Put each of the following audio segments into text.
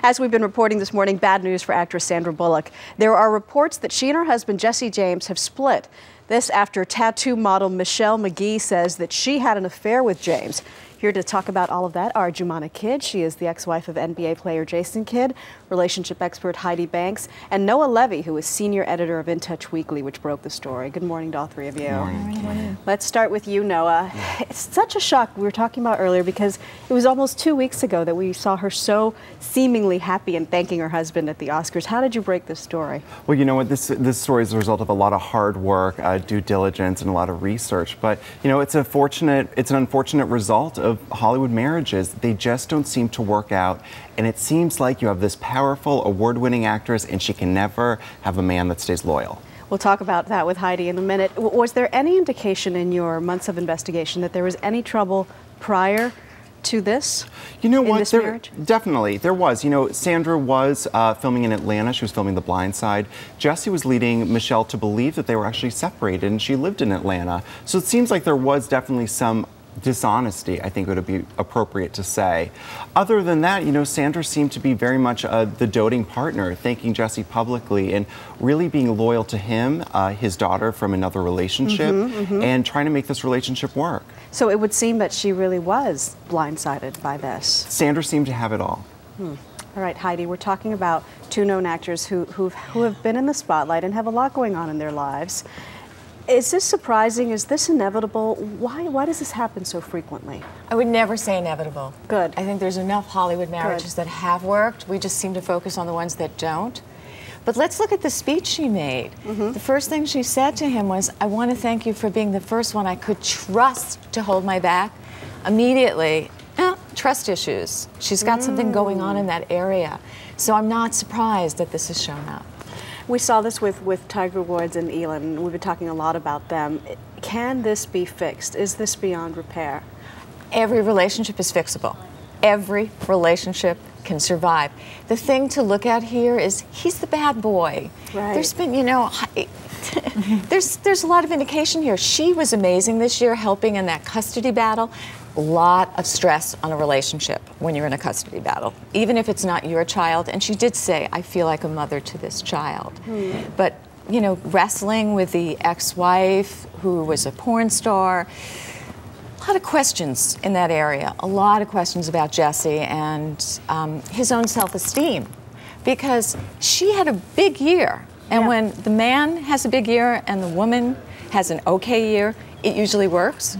As we've been reporting this morning, bad news for actress Sandra Bullock. There are reports that she and her husband Jesse James have split. This after tattoo model Michelle McGee says that she had an affair with James. Here to talk about all of that are Joumana Kidd. She is the ex-wife of NBA player Jason Kidd, relationship expert Heide and Noah Levy, who is senior editor of In Touch Weekly, which broke the story. Good morning to all three of you. Good morning. Good morning. Let's start with you, Noah. It's such a shock we were talking about earlier because it was almost 2 weeks ago that we saw her so seemingly happy and thanking her husband at the Oscars. How did you break this story? Well, you know what, this story is a result of a lot of hard work, due diligence, and a lot of research. But you know, it's an unfortunate result of Hollywood marriages. They just don't seem to work out, and it seems like you have this powerful, award-winning actress, and she can never have a man that stays loyal. We'll talk about that with Heide in a minute. Was there any indication in your months of investigation that there was any trouble prior to this? You know what? Definitely, there was. You know, Sandra was filming in Atlanta. She was filming The Blind Side. Jesse was leading Michelle to believe that they were actually separated, and she lived in Atlanta. So it seems like there was definitely some dishonesty, I think would be appropriate to say. Other than that, you know, Sandra seemed to be very much the doting partner, thanking Jesse publicly and really being loyal to him, his daughter from another relationship, and trying to make this relationship work. So it would seem that she really was blindsided by this. Sandra seemed to have it all. All right, Heide, we're talking about two known actors who have been in the spotlight and have a lot going on in their lives. Is this surprising? Is this inevitable? Why does this happen so frequently? I would never say inevitable. Good. I think there's enough Hollywood marriages that have worked. We just seem to focus on the ones that don't. But let's look at the speech she made. The first thing she said to him was, "I want to thank you for being the first one I could trust to hold my back." Immediately, trust issues. She's got something going on in that area. So I'm not surprised that this has shown up. We saw this with Tiger Woods and Elon. We've been talking a lot about them. Can this be fixed? Is this beyond repair? Every relationship is fixable. Every relationship can survive. The thing to look at here is he's the bad boy. Right. There's been, you know, there's a lot of indication here. She was amazing this year helping in that custody battle. A lot of stress on a relationship when you're in a custody battle, even if it's not your child. And she did say, "I feel like a mother to this child." But, you know, wrestling with the ex-wife who was a porn star, a lot of questions in that area, a lot of questions about Jesse and his own self-esteem, because she had a big year. And when the man has a big year and the woman has an okay year, it usually works.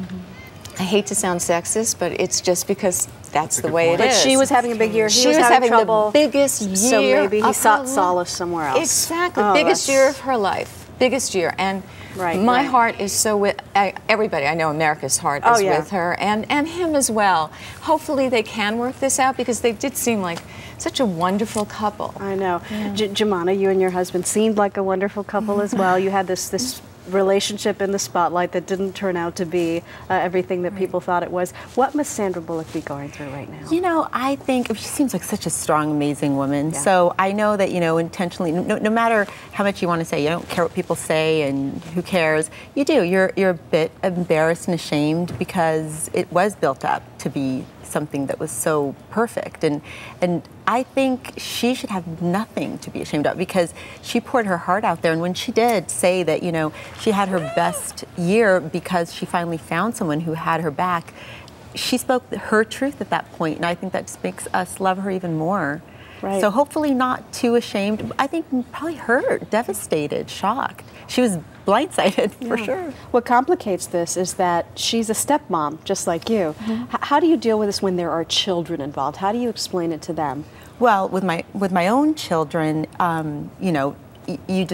I hate to sound sexist, but it's just because that's the way it is. But she was having a big year. She was having trouble, the biggest year. So maybe he sought solace somewhere else. Exactly. Biggest year of her life. Biggest year. And my heart is so with everybody. I know America's heart is with her and him as well. Hopefully they can work this out because they did seem like such a wonderful couple. I know. Joumana, you and your husband seemed like a wonderful couple as well. You had this relationship in the spotlight that didn't turn out to be everything that people thought it was. What must Sandra Bullock be going through right now? You know, I think she seems like such a strong, amazing woman. Yeah. So I know that, you know, intentionally, no matter how much you want to say, you don't care what people say and who cares, you do. You're a bit embarrassed and ashamed because it was built up to be something that was so perfect, and I think she should have nothing to be ashamed of because she poured her heart out there. And when she did say that, you know, she had her best year because she finally found someone who had her back, she spoke her truth at that point, and I think that just makes us love her even more. Right. So hopefully not too ashamed. I think probably hurt, devastated, shocked. She was blindsided for sure. What complicates this is that she's a stepmom, just like you. How do you deal with this when there are children involved? How do you explain it to them? Well, with my own children, you know, you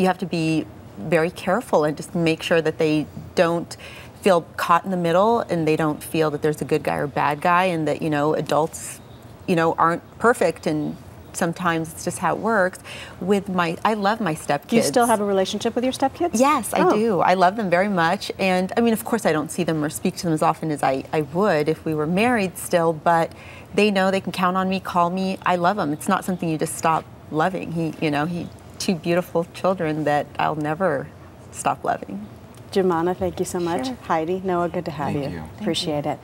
have to be very careful and just make sure that they don't feel caught in the middle and they don't feel that there's a good guy or bad guy, and that, you know, adults, you know, aren't perfect, and sometimes it's just how it works. I love my stepkids. Do you still have a relationship with your stepkids? Yes, I do. I love them very much. And I mean, of course, I don't see them or speak to them as often as I would if we were married still, but they know they can count on me, call me. I love them. It's not something you just stop loving. He two beautiful children that I'll never stop loving. Joumana, thank you so much. Sure. Heide, Noah, good to have Thank you. you. Appreciate it.